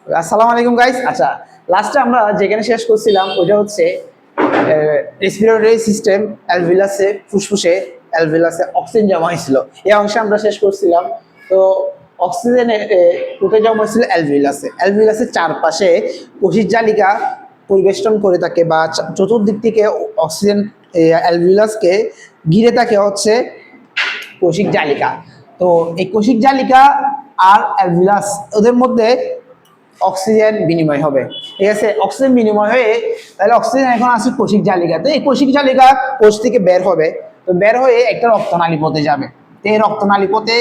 আসসালামু আলাইকুম গাইস। আচ্ছা, লাস্টে আমরা যেখানে শেষ করছিলাম ওইটা হচ্ছে রেসপিরেটরি সিস্টেম অ্যালভিলাসে, ফুসফুসে অ্যালভিলাসে অক্সিজেন জমা হয়েছিল, এই অংশে আমরা শেষ করছিলাম। তো অক্সিজেন কোথায় জমা হয়েছিল? অ্যালভিলাসে। অ্যালভিলাসের চারপাশে কোষিক জালিকা পরিবেষ্টন করে থাকে, বা চতুর্দিক থেকে অক্সিজেন অ্যালভিলাসকে ঘিরে থাকে হচ্ছে কোষিক জালিকা। তো এই কোষিক জালিকা আর অ্যালভিলাস, ওদের মধ্যে অক্সিজেন বিনিময় হবে। ঠিক আছে, অক্সিজেন বিনিময় হয়ে তাহলে অক্সিজেন এখন আছে কোষিক জালিকাতে, এই কোষিক জালিকা কোষ থেকে বের হবে। তো বের হয়ে একটা রক্তনালী পথে যাবে। তো এই রক্তনালী পথে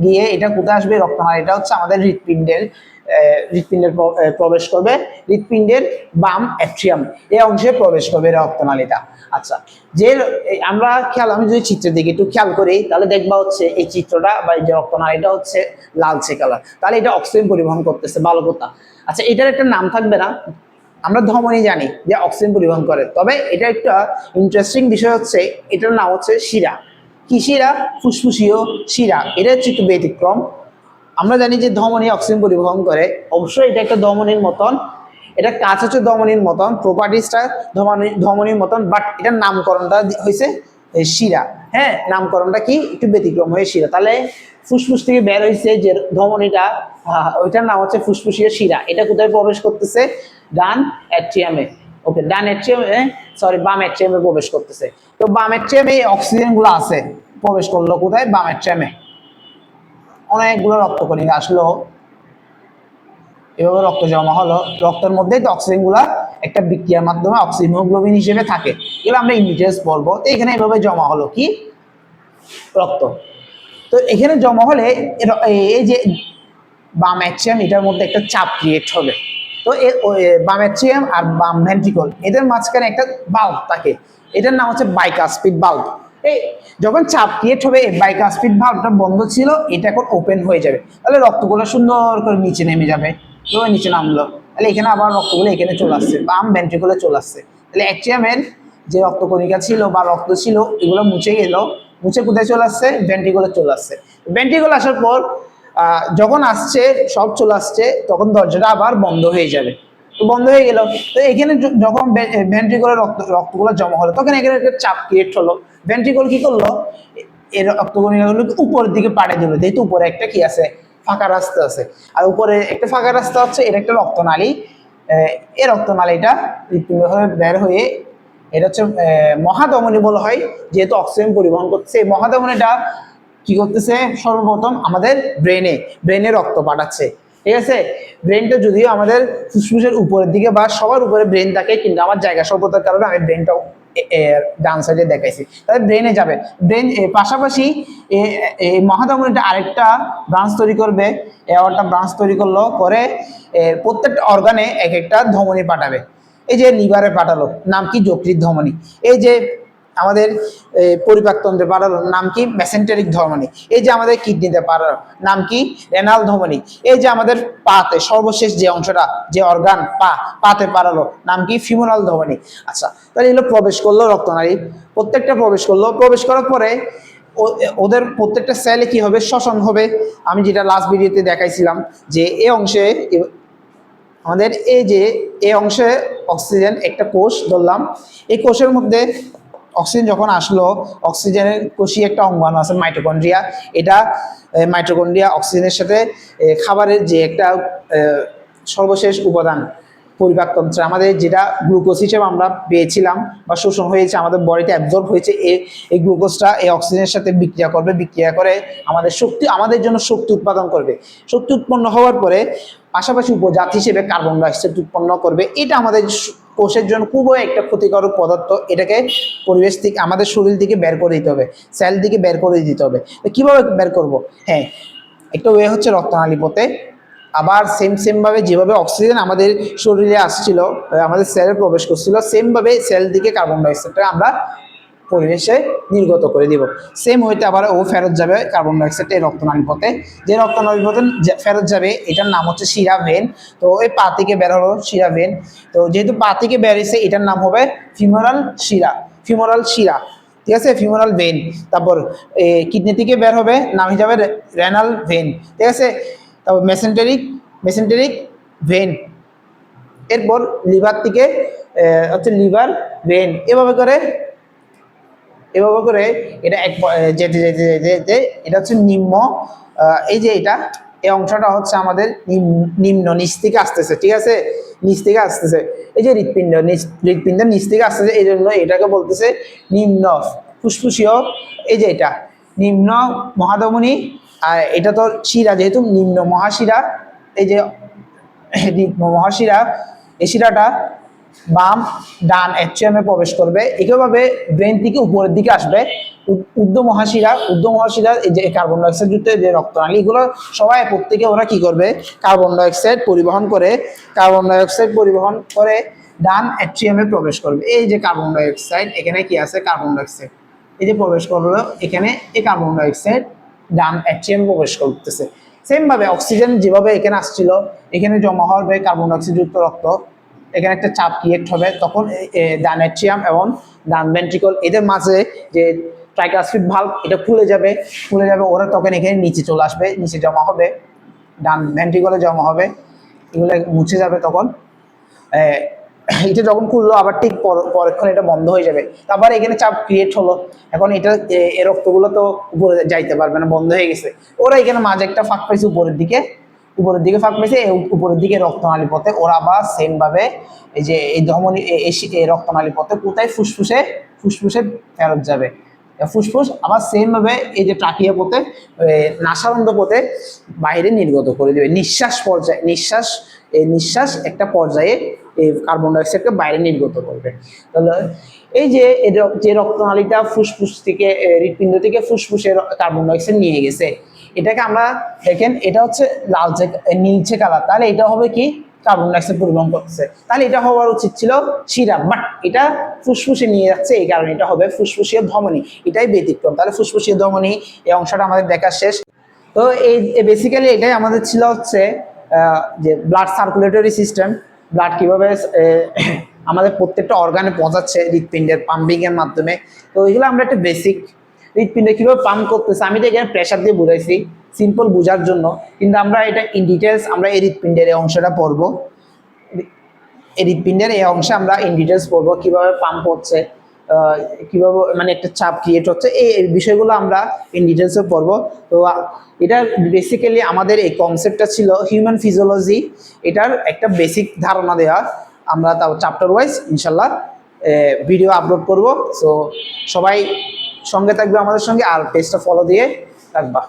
গিয়ে এটা কোথায় আসবে? রক্তনালী, এটা হচ্ছে আমাদের হৃৎপিণ্ডের প্রবেশ করবে। হৃৎপিণ্ডের বাম অ্যাট্রিয়াম এই অংশে প্রবেশ করবে রক্তনালীটা। আচ্ছা, যে আমরা আমি যদি চিত্রের দিকে একটু খেয়াল করি তাহলে দেখবা হচ্ছে এই চিত্রটা বা এই যে রক্তনালীটা হচ্ছে লালচে কালার, তাহলে এটা অক্সিজেন পরিবহন করতেছে, ভালো কথা। আচ্ছা, এটার একটা নাম থাকবে না? আমরা ধমনী জানি যে অক্সিজেন পরিবহন করে, তবে এটা একটা ইন্টারেস্টিং বিষয় হচ্ছে এটার নাম হচ্ছে শিরা। কি শিরা? ফুসফুসীয় শিরা। এটা হচ্ছে একটু ব্যতিক্রম। আমরা জানি যে ধমনী অক্সিজেন পরিবহন করে, অবশ্যই এটা একটা ধমনীর মতন, এটা কাজ হচ্ছে ধমনীর মতন, প্রপার্টিসটা ধমনীর মতন, বাট এটার নামকরণটা হয়েছে শিরা। হ্যাঁ, নামকরণটা কি একটু ব্যতিক্রম হয়ে শিরা। তাহলে ফুসফুস থেকে বের হয়েছে যে ধমনীটা, ওইটার নাম হচ্ছে ফুসফুসীয় শিরা। এটা কোথায় প্রবেশ করতেছে? ডান অ্যাট্রিয়ামে। ওকে, ডান অ্যাট্রিয়ামে, সরি বাম অ্যাট্রিয়ামে প্রবেশ করতেছে। তো বাম অ্যাট্রিয়ামে অক্সিজেন গুলো আছে, প্রবেশ করলো কোথায়? বাম অ্যাট্রিয়ামে। অনেকগুলো রক্তকণিকা আসলো, এভাবে রক্ত জমা হলো, রক্তের মধ্যে তো অক্সিজেন গুলা একটা বিক্রিয়ার মাধ্যমে অক্সিহিমোগ্লোবিন হিসেবে থাকে, এগুলো আমরা ইন ডিটেলস বলবো। তো এখানে এভাবে জমা হলো কি? রক্ত। তো এখানে জমা হলে এই যে বাম অ্যাট্রিয়াম, এটার মধ্যে একটা চাপ ক্রিয়েট হবে। তো বাম অ্যাট্রিয়াম আর বাম ভেন্ট্রিকল এদের মাঝখানে একটা বাল্ব থাকে, এটার নাম হচ্ছে বাইকাসপিড বাল্ব। এই যখন চাপ ক্রিয়েট হবে, এই বাইকাসপিড বাল্বটা বন্ধ ছিল, এটা এখন ওপেন হয়ে যাবে, তাহলে রক্তগুলো সুন্দর করে নিচে নেমে যাবে। তো নিচে নামলো, তাহলে এখানে আবার রক্তগুলো এখানে চলে আসছে, বাম ভেন্ট্রিকলে চলে আসছে। তাহলে অ্যাট্রিয়ামের যে রক্তকণিকা ছিল বা রক্ত ছিল, এগুলো মুছে গেল, মুছে কোথায় চলে আসছে? ভেন্ট্রিকলে চলে আসছে। ভেন্ট্রিকল আসার পর যখন আসছে, সব চলে আসছে, তখন দরজাটা আবার বন্ধ হয়ে যাবে। তো বন্ধ হয়ে গেল, তো এখানে যখন ভেন্ট্রিকলে রক্তগুলো জমা হলো, তখন এখানে একটা চাপ ক্রিয়েট হলো। ভেন্ট্রিকল কি করলো? এর রক্তকণিকাগুলোকে উপরের দিকে পাঠিয়ে দিল, যেহেতু উপরে একটা কি আছে? ফাঁকা রাস্তা আছে। আর উপরে একটা ফাঁকা রাস্তা হচ্ছে, এটা একটা রক্তনালী। এই রক্তনালীটা হৃৎপিণ্ড হয়ে বের হয়ে, এটা হচ্ছে মহাধমনী বলা হয়, যেহেতু অক্সিজেন পরিবহন করছে। এই মহাধমনীটা কি করতেছে? সর্বপ্রথম আমাদের ব্রেনে রক্ত পাঠাচ্ছে। ঠিক আছে, ব্রেনটা যদিও আমাদের ফুসফুসের উপরের দিকে বা সবার উপরে ব্রেন থাকে, কিন্তু আমার জায়গা স্বল্পতার কারণে আমি ব্রেনটাও ডান সাইডে দেখাইছি, তাহলে ব্রেনে যাবে। ব্রেন পাশাপাশি এই মহাধমনীটা আরেকটা ব্রাঞ্চ তৈরি করবে, এগারোটা ব্রাঞ্চ তৈরি করলো, করে প্রত্যেকটা অর্গানে এক একটা ধমনী পাঠাবে। এই যে লিভারে পাঠালো, নাম কি? যকৃৎ ধমনী। এই যে আমাদের পরিপাকতন্ত্রে পাঠালো, নাম কি? মেসেন্টেরিক ধমনী। এই যে আমাদের কিডনিতে পাঠালো, নাম কি? রেনাল ধমনী। এই যে আমাদের পাতে সর্বশেষ যে অংশটা, যে অর্গান পাতে পাঠালো, নাম কি? ফিমোরাল ধমনী। আচ্ছা, তাহলে এগুলো প্রবেশ করলো রক্তনালী, প্রত্যেকটা প্রবেশ করলো। প্রবেশ করার পরে ওদের প্রত্যেকটা সেলে কি হবে? শ্বসন হবে। আমি যেটা লাস্ট ভিডিওতে দেখাইছিলাম যে এই অংশে আমাদের এই অংশে অক্সিজেন একটা কোষ ধরলাম, এই কোষের মধ্যে অক্সিজেন যখন আসলো, অক্সিজেনের কোষীয় একটা অঙ্গাণু আছে মাইটোকন্ড্রিয়া। এটা মাইটোকন্ড্রিয়া অক্সিজেনের সাথে খাবারের যে একটা সর্বশেষ উপাদান পরিপাকতন্ত্রে আমাদের, যেটা গ্লুকোজ হিসেবে আমরা পেয়েছিলাম বা শোষণ হয়েছে, আমাদের বডিতে অ্যাবজর্ব হয়েছে, এই গ্লুকোজটা এই অক্সিজেনের সাথে বিক্রিয়া করবে, বিক্রিয়া করে আমাদের জন্য শক্তি উৎপাদন করবে। শক্তি উৎপন্ন হওয়ার পরে পাশাপাশি উপজাত হিসেবে কার্বন ডাইঅক্সাইড উৎপন্ন করবে। এটা আমাদের কোষের জন্য খুবই একটা ক্ষতিকারক পদার্থ, এটাকে পরিবেশ থেকে, আমাদের শরীর থেকে বের করে দিতে হবে, সেল থেকে বের করে দিতে হবে। তো কিভাবে বের করব? হ্যাঁ, একটা ওয়ে হচ্ছে রক্তনালী পথে। আবার সেম ভাবে যেভাবে অক্সিজেন আমাদের শরীরে আসছিল, আমাদের সেলে প্রবেশ করছিল, সেম ভাবে সেল থেকে কার্বন ডাইঅক্সাইডটা আমরা পরিবেশে নির্গত করে দিব। সেম হইতে আবার ও ফেরত যাবে কার্বন ডাইঅক্সাইডটা রক্তনালী পথে। যে রক্তনালী পথে ফেরত যাবে, এটার নাম হচ্ছে শিরা ভেন। তো এই পা থেকে বের হলো শিরা ভেন। তো যেহেতু পা থেকে বেরিয়েছে, এটার নাম হবে ফিমোরাল শিরা। ঠিক আছে, ফিমোরাল ভেন। তারপর কিডনি থেকে বের হবে, নাম হিসাবে রেনাল ভেন। ঠিক আছে, তারপর মেসেন্টেরিক মেসেন্টেরিক ভেন। এরপর লিভার থেকে হচ্ছে লিভার ভেন, এভাবে করে এটা যেতে যেতে যেতে যেতে এটা হচ্ছে নিম্ন, এই যে এটা এই অংশটা হচ্ছে আমাদের নিম্ন নিচ থেকে আসতেছে, ঠিক আছে, নিচ থেকে আসতেছে। এই যে হৃৎপিণ্ডের নিচ থেকে আসতেছে, এই জন্য এটাকে বলতেছে নিম্ন ফুসফুসীয়। এই যে এটা নিম্ন মহাধমনী, আর এটা তো শিরা, যেহেতু নিম্ন মহাশিরা, এই যে নিম্ন মহাশিরা, এই শিরাটা বাম ডান এ প্রবেশ করবে, একইভাবে ব্রেন থেকে উপরের দিকে আসবে ঊর্ধ্ব মহাশিরা, এই যে কার্বন ডাইঅক্সাইড যুক্ত যে রক্তনালী, এগুলো সবাই প্রত্যেকে ওরা কি করবে, কার্বন ডাইঅক্সাইড পরিবহন করে ডান এ প্রবেশ করবে। এই যে কার্বন ডাইঅক্সাইড, এখানে কি আছে, কার্বন ডাইঅক্সাইড এই যে প্রবেশ করলো এখানে, এই কার্বন ডাইঅক্সাইড ডান এ প্রবেশ করতেছে। সেম ভাবে অক্সিজেন যেভাবে এখানে আসছিল, এখানে জমা হবে কার্বন ডাইঅক্সাইড যুক্ত রক্ত, এখানে একটা চাপ ক্রিয়েট হবে, তখন ডান এট্রিয়াম এবং ডান ভেন্ট্রিকল এদের মাঝে যে ট্রাইকাসপিড ভালভ, এটা খুলে যাবে, ওরা তখন এখানে নিচে চলে আসবে, নিচে জমা হবে, ডান ভেন্ট্রিকলে জমা হবে, এগুলো মুছে যাবে। তখন এটা যখন খুললো আবার ঠিক পরক্ষণ এটা বন্ধ হয়ে যাবে, তারপর এখানে চাপ ক্রিয়েট হলো, এখন এটা এই রক্তগুলো তো উপরে যাইতে পারবে না, বন্ধ হয়ে গেছে। ওরা এখানে মাঝে একটা ফাঁক পাইছে, উপরের দিকে ফাঁক পেয়েছে, উপরের দিকে রক্তনালী পথে ওরা আবার সেম ভাবে এই যে এই ধমনী এই রক্তনালী পথে কোথায় ফুসফুসে ফেরত যাবে, ফুসফুস আবার সেম ভাবে এই যে ট্রাকিয়া পথে নাসারন্ধ্র পথে বাইরে নির্গত করে দেবে। নিঃশ্বাস একটা পর্যায়ে এই কার্বন ডাইঅক্সাইডকে বাইরে নির্গত করবে। তাহলে এই যে রক্তনালীটা ফুসফুস থেকে হৃৎপিণ্ড থেকে ফুসফুসে কার্বন ডাইঅক্সাইড নিয়ে গেছে, এটাকে আমরা দেখেন এটা হচ্ছে নীলচে কালার, তাহলে এটা হবে কি, কার্বন ডাইঅক্সাইড পরিবহন করতেছে, তাহলে এটা হওয়ার উচিত ছিল শিরা, বাট এটা ফুসফুসে নিয়ে যাচ্ছে, এই কারণে এটা হবে ফুসফুসীয় ধমনী, এটাই ব্যতিক্রম। তাহলে ফুসফুসীয় ধমনী এই অংশটা আমাদের দেখা শেষ। তো এই বেসিক্যালি এটাই আমাদের ছিল হচ্ছে যে ব্লাড সার্কুলেটরি সিস্টেম, ব্লাড কিভাবে আমাদের প্রত্যেকটা অর্গানে পৌঁছাচ্ছে হৃৎপিণ্ডের পাম্পিং এর মাধ্যমে। তো এগুলো আমরা একটা বেসিক, হৃৎপিণ্ডে কিভাবে পাম্প করতেছে আমি তো এখানে প্রেশার দিয়ে বুঝাইছি সিম্পল বোঝার জন্য, কিন্তু আমরা এটা ইন ডিটেলস আমরা এই হৃৎপিণ্ডের এই অংশটা পড়বো, এই হৃৎপিণ্ডের এই অংশে আমরা ইন ডিটেলস পড়বো কিভাবে পাম্প হচ্ছে, কিভাবে মানে একটা চাপ ক্রিয়েট হচ্ছে, এই বিষয়গুলো আমরা ইন ডিটেলসে পড়বো। তো এটা বেসিক্যালি আমাদের এই কনসেপ্টটা ছিল হিউম্যান ফিজিওলজি, এটার একটা বেসিক ধারণা দেওয়া। আমরা তাও চ্যাপ্টার ওয়াইজ ইনশাল্লাহ ভিডিও আপলোড করব। সো সবাই সঙ্গে থাকবে আমাদের সঙ্গে, আর পেজটা ফলো দিয়ে রাখবা।